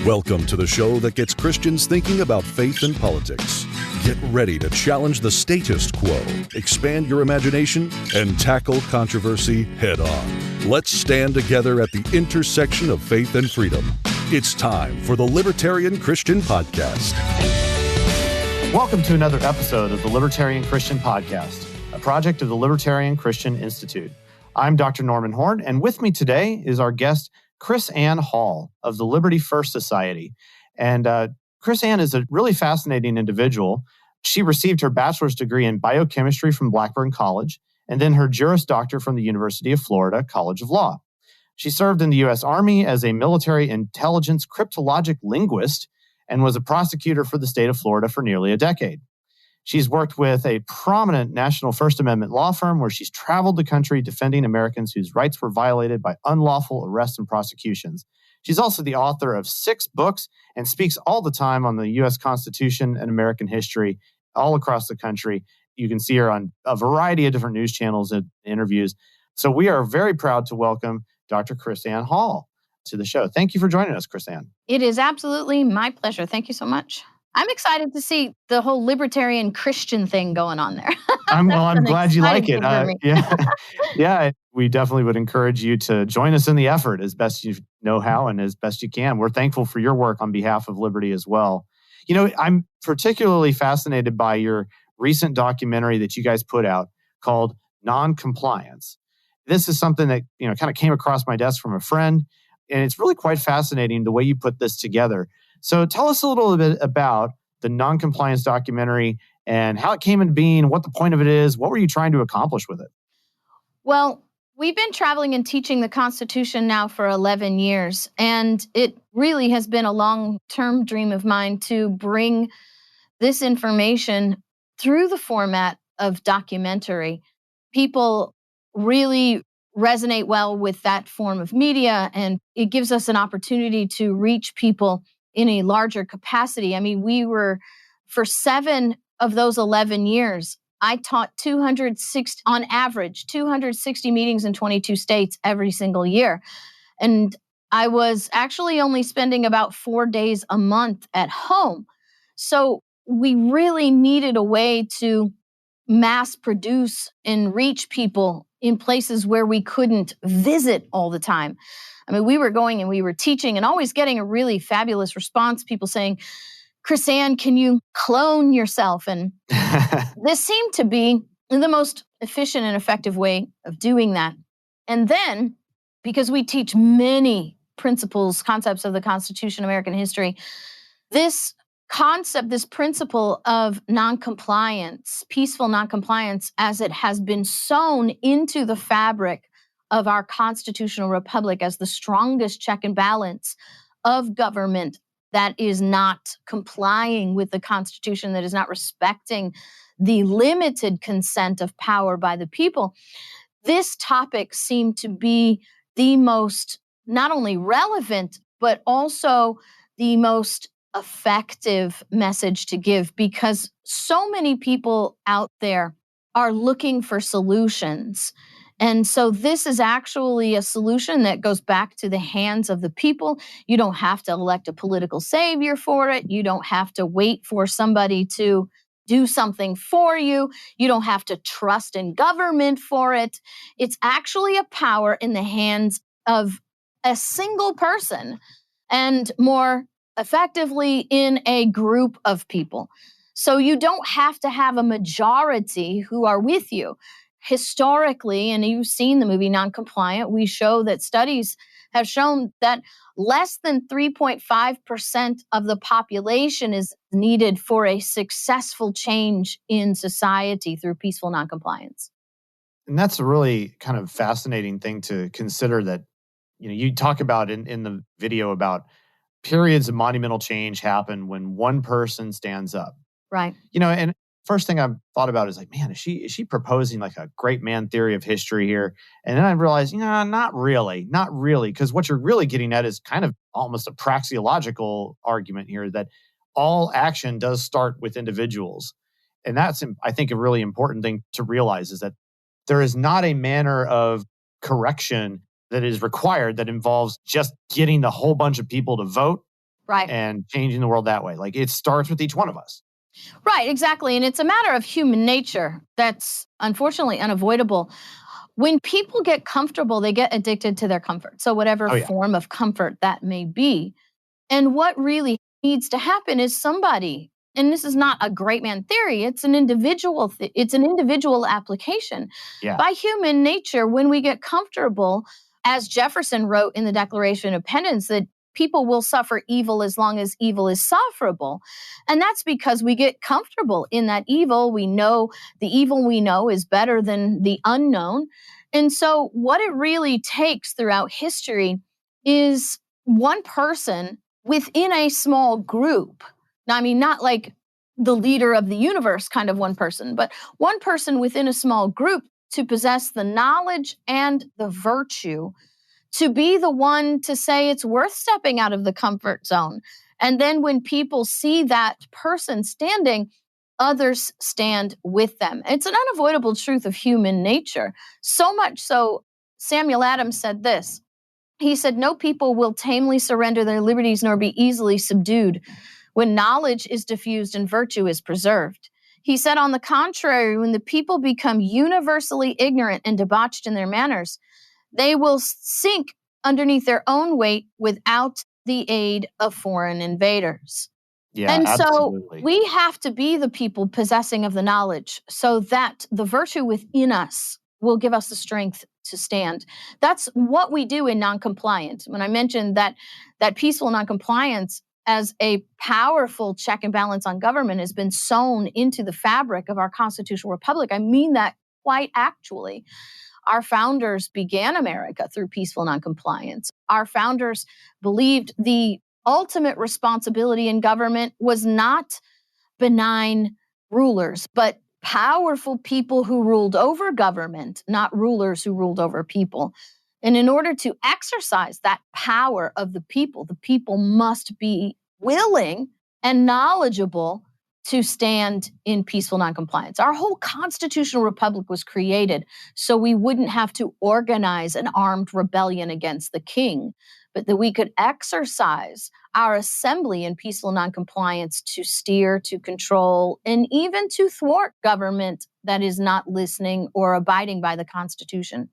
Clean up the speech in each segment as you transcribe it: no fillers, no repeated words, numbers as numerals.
Welcome to the show that gets Christians thinking about faith and politics. Get ready to challenge the status quo, expand your imagination, and tackle controversy head on. Let's stand together at the intersection of faith and freedom. It's time for the Libertarian Christian Podcast. Welcome to another episode of the Libertarian Christian Podcast, a project of the Libertarian Christian Institute. I'm Dr. Norman Horn, and with me today is our guest, KrisAnne Hall of the Liberty First Society. And KrisAnne is a really fascinating individual. She received her bachelor's degree in biochemistry from Blackburn College, and then her Juris Doctor from the University of Florida College of Law. She served in the U.S. Army as a military intelligence cryptologic linguist and was a prosecutor for the state of Florida for nearly a decade. She's worked with a prominent national First Amendment law firm where she's traveled the country defending Americans whose rights were violated by unlawful arrests and prosecutions. She's also the author of 6 books and speaks all the time on the U.S. Constitution and American history all across the country. You can see her on a variety of different news channels and interviews. So we are very proud to welcome Dr. KrisAnne Hall to the show. Thank you for joining us, KrisAnne. It is absolutely my pleasure. Thank you so much. I'm excited to see the whole libertarian Christian thing going on there. I'm glad you like it. Yeah, we definitely would encourage you to join us in the effort as best you know how and as best you can. We're thankful for your work on behalf of Liberty as well. You know, I'm particularly fascinated by your recent documentary that you guys put out called NonCompliance. This is something that, kind of came across my desk from a friend, and it's really quite fascinating the way you put this together. So tell us a little bit about the NonCompliance documentary and how it came into being, what the point of it is, what were you trying to accomplish with it? Well, we've been traveling and teaching the Constitution now for 11 years, and it really has been a long-term dream of mine to bring this information through the format of documentary. People really resonate well with that form of media, and it gives us an opportunity to reach people in a larger capacity. I mean, we were, for 7 of those 11 years, I taught 260 meetings in 22 states every single year. And I was actually only spending about 4 days a month at home. So we really needed a way to mass produce and reach people in places where we couldn't visit all the time. I mean, we were going and we were teaching and always getting a really fabulous response. People saying, KrisAnne, can you clone yourself? And this seemed to be the most efficient and effective way of doing that. And then, because we teach many principles, concepts of the Constitution, American history, this concept, this principle of noncompliance, peaceful noncompliance, as it has been sewn into the fabric of our constitutional republic as the strongest check and balance of government that is not complying with the Constitution, that is not respecting the limited consent of power by the people. This topic seemed to be the most not only relevant, but also the most effective message to give, because so many people out there are looking for solutions. And so this is actually a solution that goes back to the hands of the people. You don't have to elect a political savior for it. You don't have to wait for somebody to do something for you. You don't have to trust in government for it. It's actually a power in the hands of a single person, and more effectively in a group of people. So you don't have to have a majority who are with you. Historically, and you've seen the movie NonCompliant, we show that studies have shown that less than 3.5% of the population is needed for a successful change in society through peaceful noncompliance. And that's a really kind of fascinating thing to consider, that you talk about in the video about periods of monumental change happen when one person stands up. Right. And first thing I thought about is like, man, is she proposing like a great man theory of history here? And then I realized, not really. Because what you're really getting at is kind of almost a praxeological argument here, that all action does start with individuals. And that's, I think, a really important thing to realize, is that there is not a manner of correction that is required that involves just getting the whole bunch of people to vote Right. and changing the world that way. Like, it starts with each one of us. Right, exactly. And it's a matter of human nature that's unfortunately unavoidable. When people get comfortable, they get addicted to their comfort. So whatever Oh, yeah. form of comfort that may be. And what really needs to happen is somebody, and this is not a great man theory, it's an individual it's an individual application. Yeah. By human nature, when we get comfortable, as Jefferson wrote in the Declaration of Independence, that people will suffer evil as long as evil is sufferable. And that's because we get comfortable in that evil. We know the evil we know is better than the unknown. And so what it really takes throughout history is one person within a small group. Now, I mean, not like the leader of the universe kind of one person, but one person within a small group to possess the knowledge and the virtue to be the one to say it's worth stepping out of the comfort zone. And then when people see that person standing, others stand with them. It's an unavoidable truth of human nature. So much so, Samuel Adams said this. He said, "No people will tamely surrender their liberties nor be easily subdued when knowledge is diffused and virtue is preserved." He said, on the contrary, when the people become universally ignorant and debauched in their manners, they will sink underneath their own weight without the aid of foreign invaders. Yeah, And so absolutely. we have to be the people possessing of the knowledge so that the virtue within us will give us the strength to stand. That's what we do in noncompliance. When I mentioned that peaceful noncompliance as a powerful check and balance on government has been sewn into the fabric of our constitutional republic, I mean that quite actually. Our founders began America through peaceful noncompliance. Our founders believed the ultimate responsibility in government was not benign rulers, but powerful people who ruled over government, not rulers who ruled over people. And in order to exercise that power of the people must be willing and knowledgeable to stand in peaceful noncompliance. Our whole constitutional republic was created so we wouldn't have to organize an armed rebellion against the king, but that we could exercise our assembly in peaceful noncompliance to steer, to control, and even to thwart government that is not listening or abiding by the Constitution.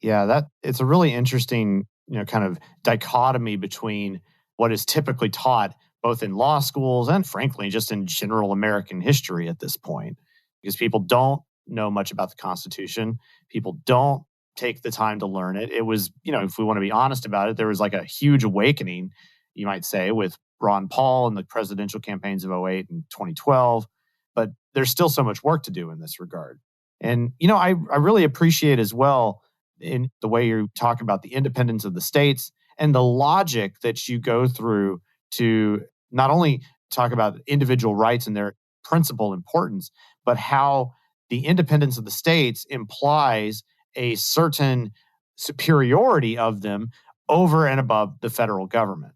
Yeah, it's a really interesting, kind of dichotomy between what is typically taught both in law schools and frankly just in general American history at this point, because people don't know much about the Constitution. People don't take the time to learn it. It was, if we want to be honest about it, there was like a huge awakening, you might say, with Ron Paul and the presidential campaigns of 2008 and 2012. But there's still so much work to do in this regard. And, I really appreciate as well in the way you talk about the independence of the states and the logic that you go through to not only talk about individual rights and their principal importance, but how the independence of the states implies a certain superiority of them over and above the federal government.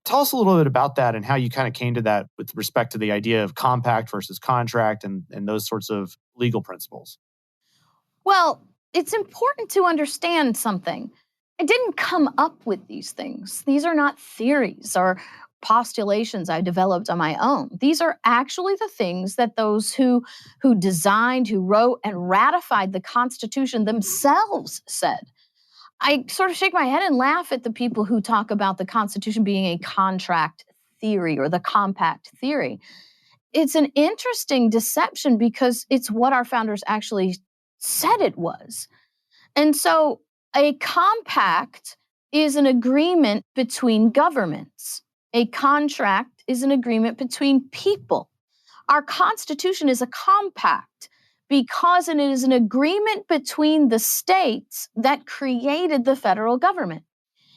Tell us a little bit about that and how you kind of came to that with respect to the idea of compact versus contract and those sorts of legal principles. Well, it's important to understand something. I didn't come up with these things. These are not theories or postulations I developed on my own. These are actually the things that those who designed, who wrote, and ratified the Constitution themselves said. I sort of shake my head and laugh at the people who talk about the Constitution being a contract theory or the compact theory. It's an interesting deception because it's what our founders actually said it was. And so a compact is an agreement between governments. A contract is an agreement between people. Our Constitution is a compact because it is an agreement between the states that created the federal government.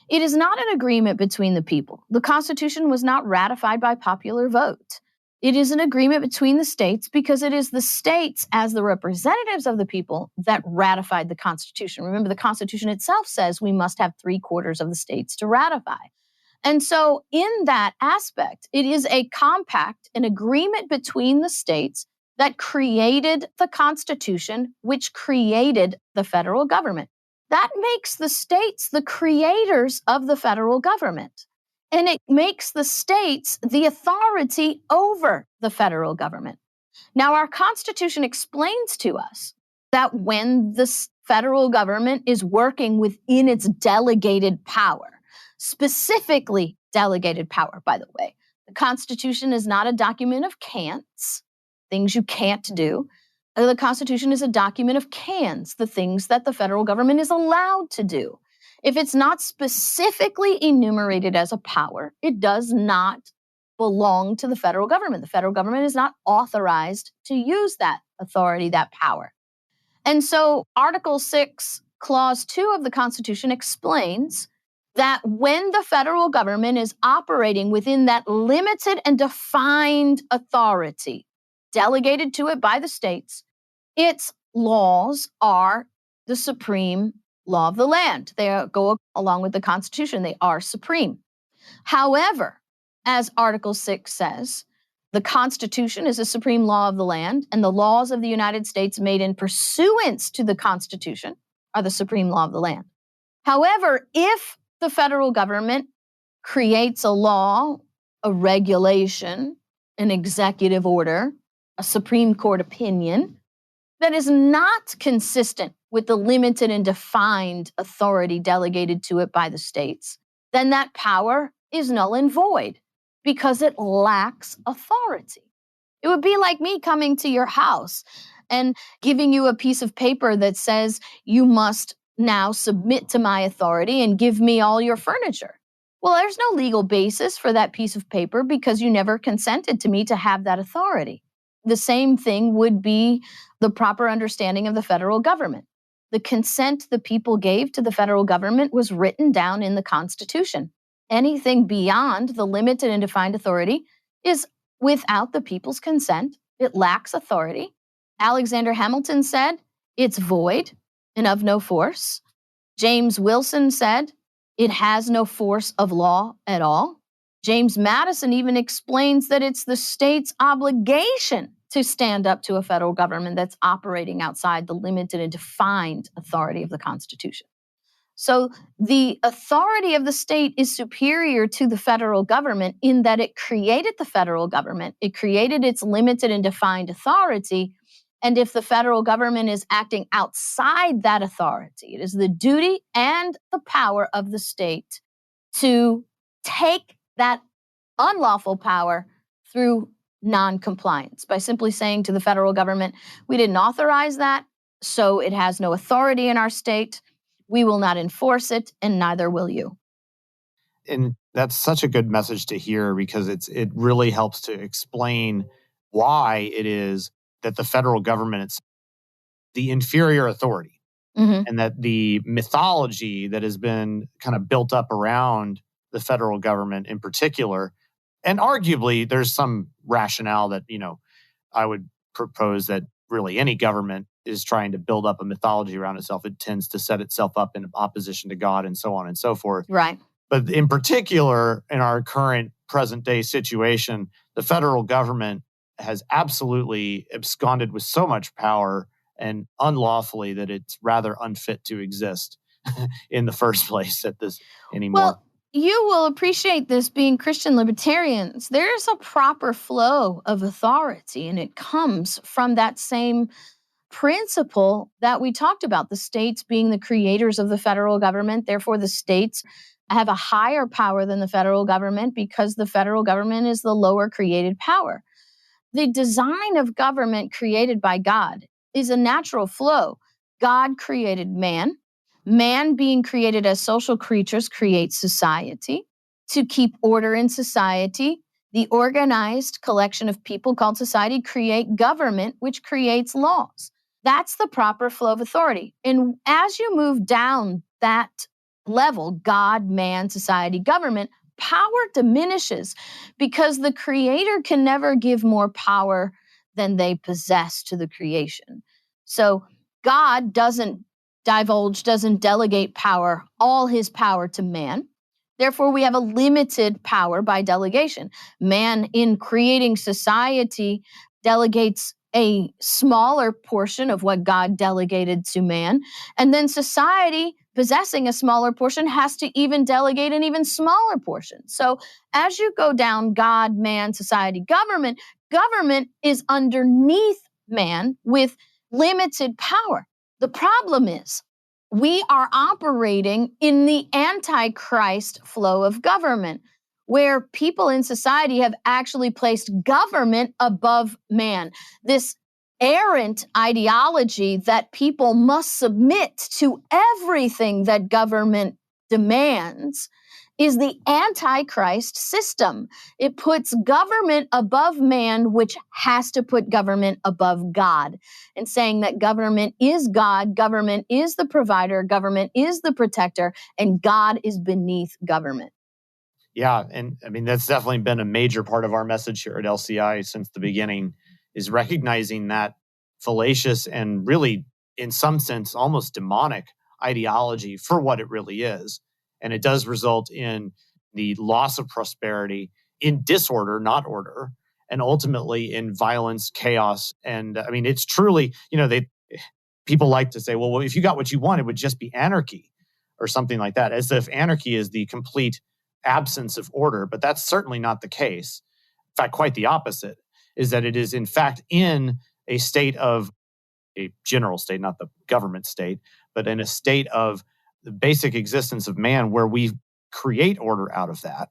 It is not an agreement between the people. The Constitution was not ratified by popular vote. It is an agreement between the states because it is the states as the representatives of the people that ratified the Constitution. Remember, the Constitution itself says we must have 3/4 of the states to ratify. And so in that aspect, it is a compact, an agreement between the states that created the Constitution, which created the federal government. That makes the states the creators of the federal government. And it makes the states the authority over the federal government. Now, our Constitution explains to us that when the federal government is working within its delegated power, specifically delegated power, by the way, the Constitution is not a document of can'ts, things you can't do. The Constitution is a document of cans, the things that the federal government is allowed to do. If it's not specifically enumerated as a power, it does not belong to the federal government. The federal government is not authorized to use that authority, that power. And so Article 6, Clause 2 of the Constitution explains that when the federal government is operating within that limited and defined authority delegated to it by the states, its laws are the supreme law of the land. They go along with the Constitution. They are supreme. However, as Article 6 says, the Constitution is the supreme law of the land, and the laws of the United States made in pursuance to the Constitution are the supreme law of the land. However, if the federal government creates a law, a regulation, an executive order, a Supreme Court opinion that is not consistent with the limited and defined authority delegated to it by the states, then that power is null and void because it lacks authority. It would be like me coming to your house and giving you a piece of paper that says you must now submit to my authority and give me all your furniture. Well, there's no legal basis for that piece of paper because you never consented to me to have that authority. The same thing would be the proper understanding of the federal government. The consent the people gave to the federal government was written down in the Constitution. Anything beyond the limited and defined authority is without the people's consent. It lacks authority. Alexander Hamilton said, it's void and of no force. James Wilson said, it has no force of law at all. James Madison even explains that it's the state's obligation to stand up to a federal government that's operating outside the limited and defined authority of the Constitution. So the authority of the state is superior to the federal government in that it created the federal government. It created its limited and defined authority. And if the federal government is acting outside that authority, it is the duty and the power of the state to take that unlawful power through non-compliance by simply saying to the federal government, we didn't authorize that, so it has no authority in our state. We will not enforce it, and neither will you. And that's such a good message to hear because it really helps to explain why it is that the federal government is the inferior authority, and that the mythology that has been kind of built up around the federal government in particular, and arguably there's some rationale that, I would propose that really any government is trying to build up a mythology around itself. It tends to set itself up in opposition to God and so on and so forth. Right. But in particular, in our current present day situation, the federal government has absolutely absconded with so much power and unlawfully that it's rather unfit to exist in the first place at this anymore. Well, you will appreciate this being Christian libertarians. There's a proper flow of authority, and it comes from that same principle that we talked about, the states being the creators of the federal government. Therefore, the states have a higher power than the federal government because the federal government is the lower created power. The design of government created by God is a natural flow. God created man. Man, being created as social creatures, creates society. To keep order in society, the organized collection of people called society create government, which creates laws. That's the proper flow of authority. And as you move down that level, God, man, society, government, power diminishes because the creator can never give more power than they possess to the creation. So God doesn't delegate power, all his power to man. Therefore, we have a limited power by delegation. Man, in creating society, delegates a smaller portion of what God delegated to man. And then society, possessing a smaller portion, has to even delegate an even smaller portion. So as you go down God, man, society, government, government is underneath man with limited power. The problem is we are operating in the Antichrist flow of government, where people in society have actually placed government above man. This errant ideology that people must submit to everything that government demands is the Antichrist system. It puts government above man, which has to put government above God, and saying that government is God, government is the provider, government is the protector, and God is beneath government. Yeah, and I mean, that's definitely been a major part of our message here at LCI since the beginning, is recognizing that fallacious and really, in some sense, almost demonic ideology for what it really is. And it does result in the loss of prosperity, in disorder, not order, and ultimately in violence, chaos. And I mean, it's truly, people like to say, well, if you got what you want, it would just be anarchy or something like that, as if anarchy is the complete absence of order. But that's certainly not the case. In fact, quite the opposite, is that it is in fact in a state of a general state, not the government state, but in a state of the basic existence of man where we create order out of that.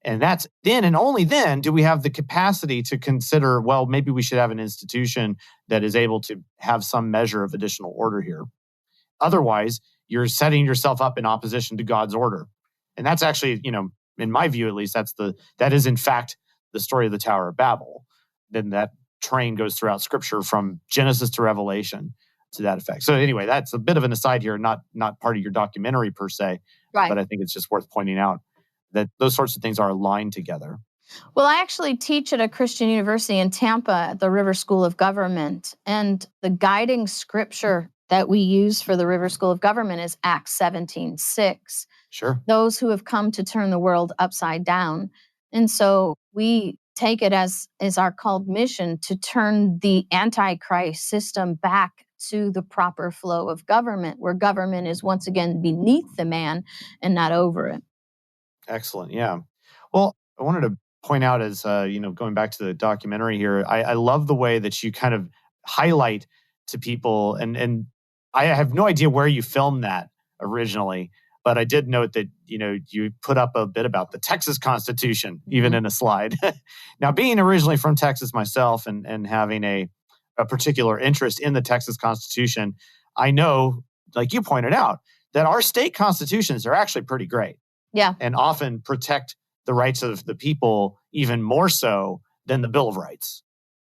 And that's then and only then do we have the capacity to consider, well, maybe we should have an institution that is able to have some measure of additional order here. Otherwise, you're setting yourself up in opposition to God's order. And that's actually, in my view, at least, that is in fact the story of the Tower of Babel. Then that train goes throughout Scripture from Genesis to Revelation to that effect. So anyway, that's a bit of an aside here, not part of your documentary per se, right. But I think it's just worth pointing out that those sorts of things are aligned together. Well, I actually teach at a Christian university in Tampa at the River School of Government, and the guiding scripture that we use for the River School of Government is Acts 17:6. Sure. Those who have come to turn the world upside down. And so we take it as our called mission to turn the Antichrist system back to the proper flow of government, where government is once again beneath the man and not over it. Excellent. Yeah. Well, I wanted to point out as, going back to the documentary here, I love the way that you kind of highlight to people, and I have no idea where you filmed that originally, but I did note that, you put up a bit about the Texas Constitution, even in a slide. Now, being originally from Texas myself and having a particular interest in the Texas Constitution, I know, like you pointed out, that our state constitutions are actually pretty great. Yeah. And often protect the rights of the people even more so than the Bill of Rights.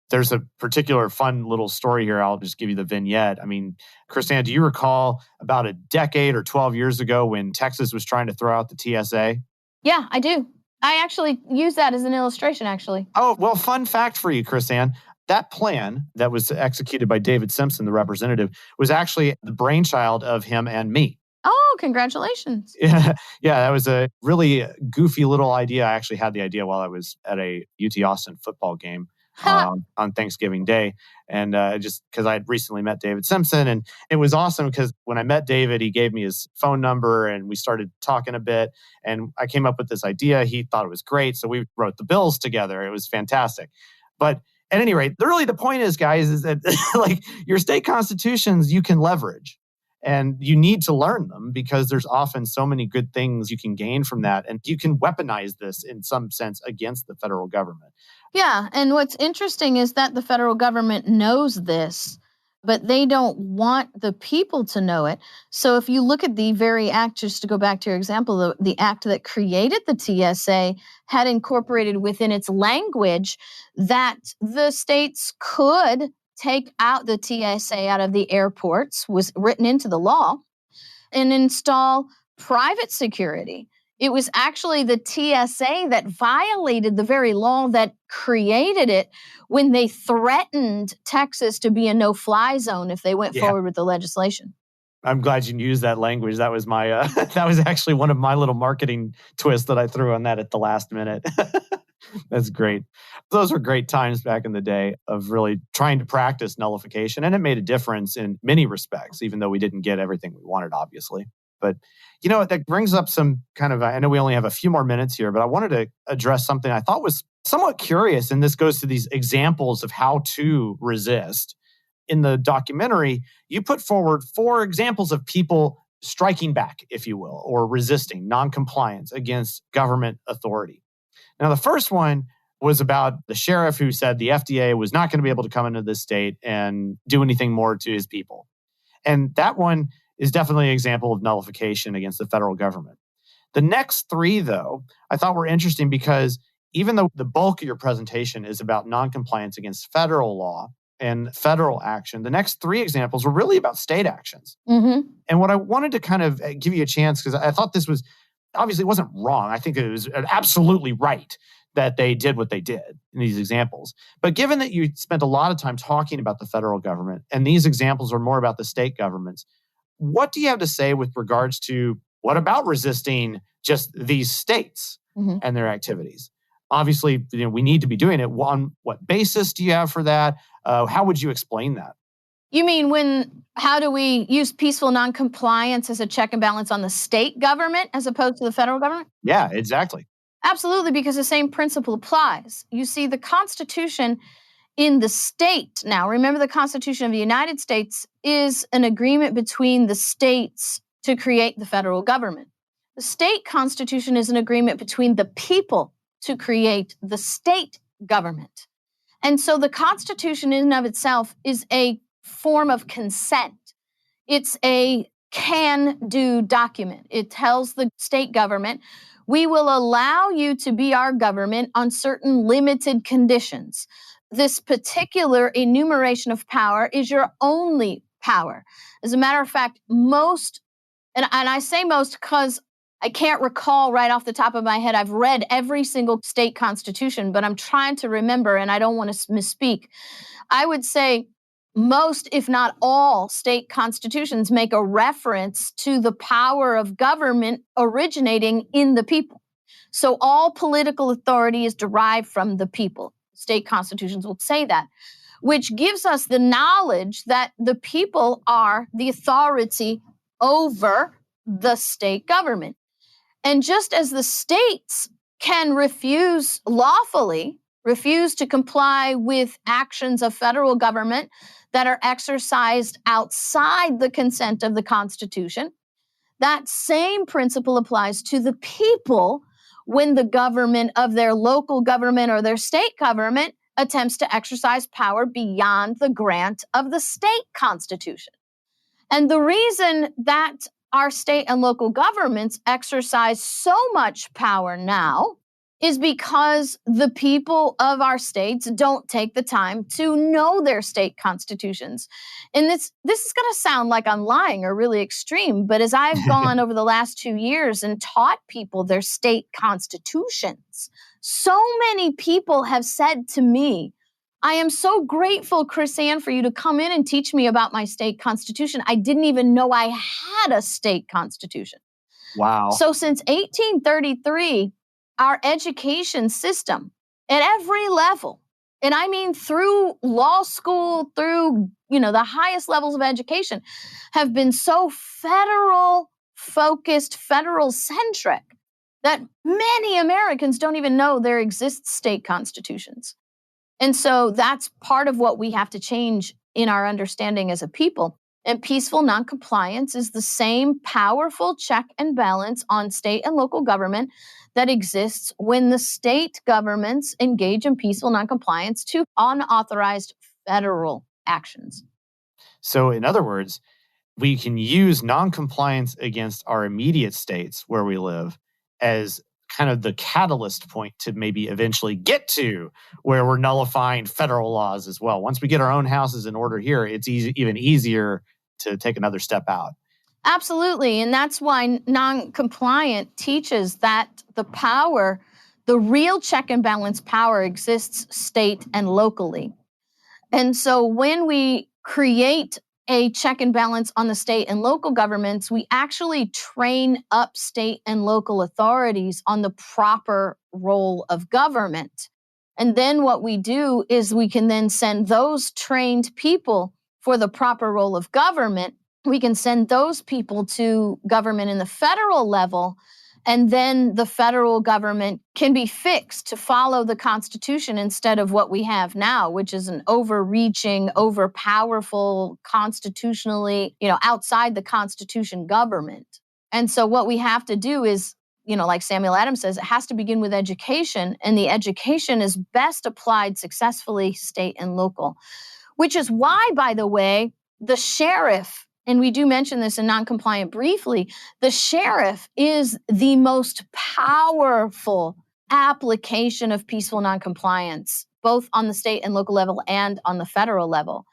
There's a particular fun little story here. I'll just give you the vignette. I mean, KrisAnne, do you recall about a decade or 12 years ago when Texas was trying to throw out the TSA? Yeah, I do. I actually use that as an illustration, actually. Oh, well, fun fact for you, KrisAnne. That plan that was executed by David Simpson, the representative, was actually the brainchild of him and me. Oh, congratulations. Yeah, that was a really goofy little idea. I actually had the idea while I was at a UT Austin football game on Thanksgiving Day. And just because I had recently met David Simpson. And it was awesome because when I met David, he gave me his phone number and we started talking a bit. And I came up with this idea. He thought it was great. So we wrote the bills together. It was fantastic. But at any rate, really the point is, guys, is that like your state constitutions, you can leverage. And you need to learn them because there's often so many good things you can gain from that. And you can weaponize this in some sense against the federal government. Yeah. And what's interesting is that the federal government knows this, but they don't want the people to know it. So if you look at the very act, just to go back to your example, the act that created the TSA had incorporated within its language that the states could take out the TSA out of the airports, was written into the law, and install private security. It was actually the TSA that violated the very law that created it when they threatened Texas to be a no-fly zone if they went forward with the legislation. I'm glad you used that language. That was my that was actually one of my little marketing twists that I threw on that at the last minute. That's great. Those were great times back in the day of really trying to practice nullification. And it made a difference in many respects, even though we didn't get everything we wanted, obviously. But, that brings up some kind of, I know we only have a few more minutes here, but I wanted to address something I thought was somewhat curious. And this goes to these examples of how to resist. In the documentary, you put forward 4 examples of people striking back, if you will, or resisting noncompliance against government authority. Now, the first one was about the sheriff who said the FDA was not going to be able to come into this state and do anything more to his people. And that one is definitely an example of nullification against the federal government. The next 3, though, I thought were interesting because even though the bulk of your presentation is about noncompliance against federal law and federal action, the next 3 examples were really about state actions. Mm-hmm. And what I wanted to kind of give you a chance, because I thought this was, obviously it wasn't wrong. I think it was absolutely right that they did what they did in these examples. But given that you spent a lot of time talking about the federal government, and these examples are more about the state governments, what do you have to say with regards to what about resisting just these states and their activities? Obviously, we need to be doing it. On what basis do you have for that? How would you explain that? You mean how do we use peaceful noncompliance as a check and balance on the state government as opposed to the federal government? Yeah, exactly. Absolutely, because the same principle applies. You see, the Constitution in the state, now remember the Constitution of the United States is an agreement between the states to create the federal government. The state constitution is an agreement between the people to create the state government. And so the Constitution in and of itself is a form of consent. It's a can-do document. It tells the state government, we will allow you to be our government on certain limited conditions. This particular enumeration of power is your only power. As a matter of fact, most, and I say most because I can't recall right off the top of my head. I've read every single state constitution, but I'm trying to remember, and I don't want to misspeak. I would say most, if not all, state constitutions make a reference to the power of government originating in the people. So all political authority is derived from the people. State constitutions will say that, which gives us the knowledge that the people are the authority over the state government. And just as the states can lawfully refuse to comply with actions of federal government that are exercised outside the consent of the Constitution, that same principle applies to the people when the government of their local government or their state government attempts to exercise power beyond the grant of the state constitution. And the reason that our state and local governments exercise so much power now is because the people of our states don't take the time to know their state constitutions. And this is going to sound like I'm lying or really extreme, but as I've gone over the last 2 years and taught people their state constitutions, so many people have said to me, I am so grateful, KrisAnne, for you to come in and teach me about my state constitution. I didn't even know I had a state constitution. Wow. So since 1833, our education system at every level, and I mean through law school, through the highest levels of education, have been so federal focused, federal centric that many Americans don't even know there exist state constitutions. And so that's part of what we have to change in our understanding as a people. And peaceful noncompliance is the same powerful check and balance on state and local government that exists when the state governments engage in peaceful noncompliance to unauthorized federal actions. So in other words, we can use noncompliance against our immediate states where we live as kind of the catalyst point to maybe eventually get to where we're nullifying federal laws as well. Once we get our own houses in order here, it's even easier to take another step out. Absolutely. And that's why non-compliant teaches that the real check and balance power exists state and locally. And so when we create a check and balance on the state and local governments, we actually train up state and local authorities on the proper role of government. And then what we do is we can then send those trained people for the proper role of government. We can send those people to government in the federal level, and then the federal government can be fixed to follow the Constitution instead of what we have now, which is an overreaching, overpowerful, constitutionally, outside the Constitution government. And so what we have to do is, like Samuel Adams says, it has to begin with education, and the education is best applied successfully state and local, which is why, by the way, the sheriff, and we do mention this in NonCompliant briefly, the sheriff is the most powerful application of peaceful noncompliance, both on the state and local level and on the federal level.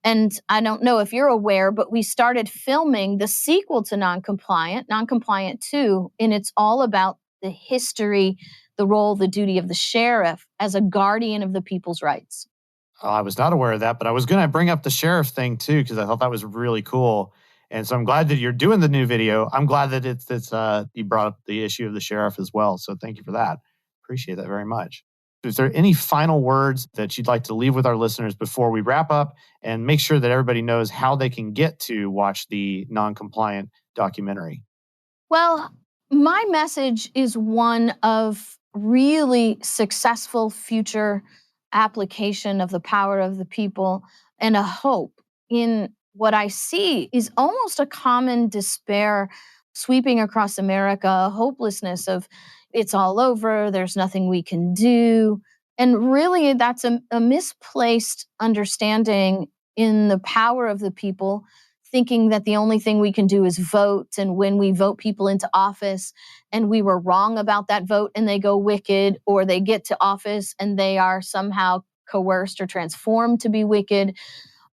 And I don't know if you're aware, but we started filming the sequel to NonCompliant 2, and it's all about the history, the role, the duty of the sheriff as a guardian of the people's rights. I was not aware of that, but I was going to bring up the sheriff thing too, because I thought that was really cool. And so I'm glad that you're doing the new video. I'm glad that you brought up the issue of the sheriff as well. So thank you for that. Appreciate that very much. Is there any final words that you'd like to leave with our listeners before we wrap up and make sure that everybody knows how they can get to watch the NonCompliant documentary? Well, my message is one of really successful future application of the power of the people and a hope in what I see is almost a common despair sweeping across America, a hopelessness of it's all over, there's nothing we can do. And really, that's a misplaced understanding in the power of the people, thinking that the only thing we can do is vote. And when we vote people into office and we were wrong about that vote and they go wicked, or they get to office and they are somehow coerced or transformed to be wicked,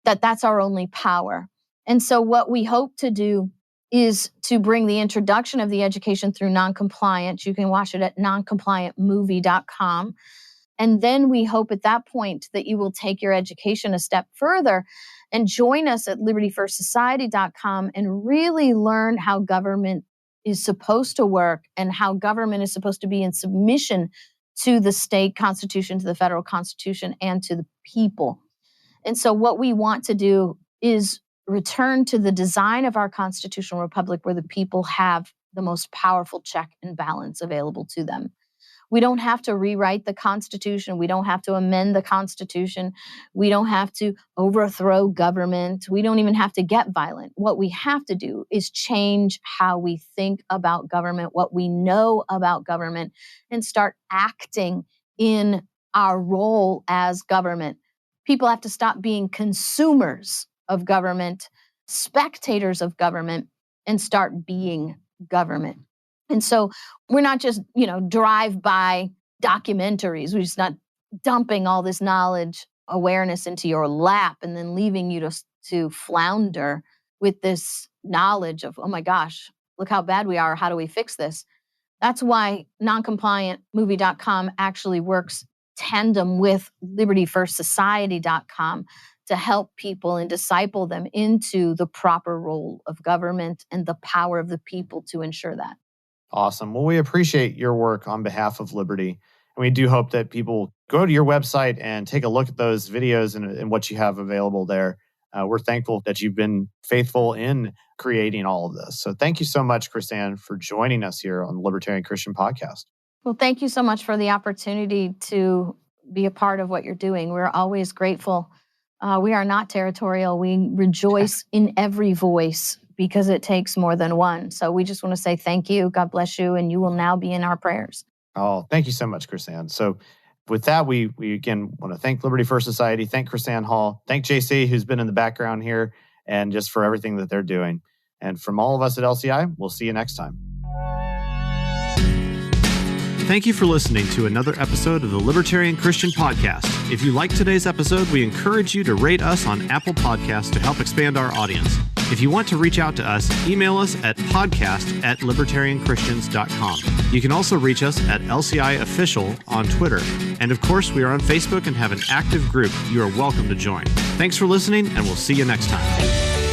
that's our only power. And so what we hope to do is to bring the introduction of the education through NonCompliance. You can watch it at noncompliantmovie.com. And then we hope at that point that you will take your education a step further and join us at libertyfirstsociety.com and really learn how government is supposed to work and how government is supposed to be in submission to the state constitution, to the federal constitution, and to the people. And so what we want to do is return to the design of our constitutional republic where the people have the most powerful check and balance available to them. We don't have to rewrite the Constitution. We don't have to amend the Constitution. We don't have to overthrow government. We don't even have to get violent. What we have to do is change how we think about government, what we know about government, and start acting in our role as government. People have to stop being consumers of government, spectators of government, and start being government. And so we're not just, drive-by documentaries. We're just not dumping all this knowledge, awareness into your lap and then leaving you to flounder with this knowledge of, oh my gosh, look how bad we are. How do we fix this? That's why noncompliantmovie.com actually works tandem with libertyfirstsociety.com to help people and disciple them into the proper role of government and the power of the people to ensure that. Awesome. Well, we appreciate your work on behalf of Liberty. And we do hope that people go to your website and take a look at those videos and what you have available there. We're thankful that you've been faithful in creating all of this. So thank you so much, KrisAnne, for joining us here on the Libertarian Christian Podcast. Well, thank you so much for the opportunity to be a part of what you're doing. We're always grateful. We are not territorial. We rejoice in every voice because it takes more than one. So we just want to say thank you. God bless you. And you will now be in our prayers. Oh, thank you so much, KrisAnne. So with that, we again want to thank Liberty First Society, thank KrisAnne Hall, thank JC, who's been in the background here, and just for everything that they're doing. And from all of us at LCI, we'll see you next time. Thank you for listening to another episode of the Libertarian Christian Podcast. If you liked today's episode, we encourage you to rate us on Apple Podcasts to help expand our audience. If you want to reach out to us, email us at podcast@libertarianchristians.com. You can also reach us at LCI Official on Twitter. And of course, we are on Facebook and have an active group you are welcome to join. Thanks for listening, and we'll see you next time.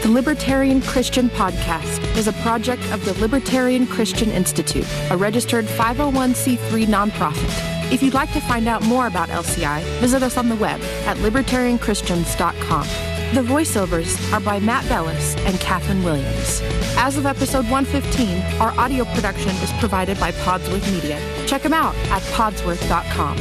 The Libertarian Christian Podcast is a project of the Libertarian Christian Institute, a registered 501c3 nonprofit. If you'd like to find out more about LCI, visit us on the web at libertarianchristians.com. The voiceovers are by Matt Bellis and Catherine Williams. As of episode 115, our audio production is provided by Podsworth Media. Check them out at podsworth.com.